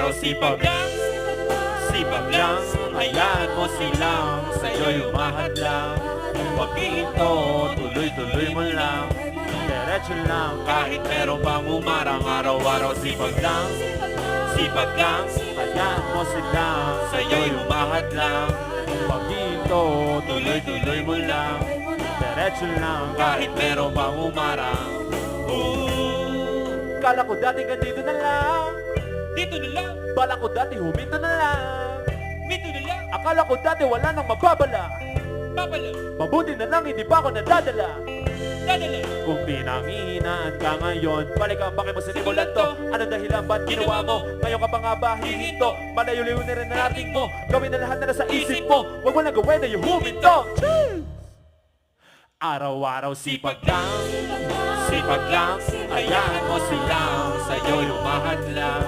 Araw-araw sipag lang, sipag lang. Hayaan mo silang sa'yo'y umahadlang. Huwag ihinto, tuloy-tuloy mo lang. Diretso lang kahit meron pang umarang. Araw-araw sipag lang, sipag lang. Hayaan mo silang sa'yo'y umahadlang. Huwag ihinto, tuloy-tuloy mo lang. Diretso lang kahit meron pang umarang. Kala ko dati ganito na lang, Dito na lang, bala ko dati huminto na lang. mito na lang, Akala ko dati wala nang mababala. papala, Mabuti na lang hindi pa ako nadadala. dadala. Kung pinanghihinaan ka ngayon, balik ang bakit mo sinimulan to. Anong dahilan ba't ginawa mo? Ngayon ka pa nga ba hihinto? Malayo-layo na rin narating mo. Gawin na lahat na nasa isip mo. Huwag mo lang gawin na yung huminto. Araw-araw sipag lang, sipag lang. Hayaan mo silang sa'yo'y umahadlang.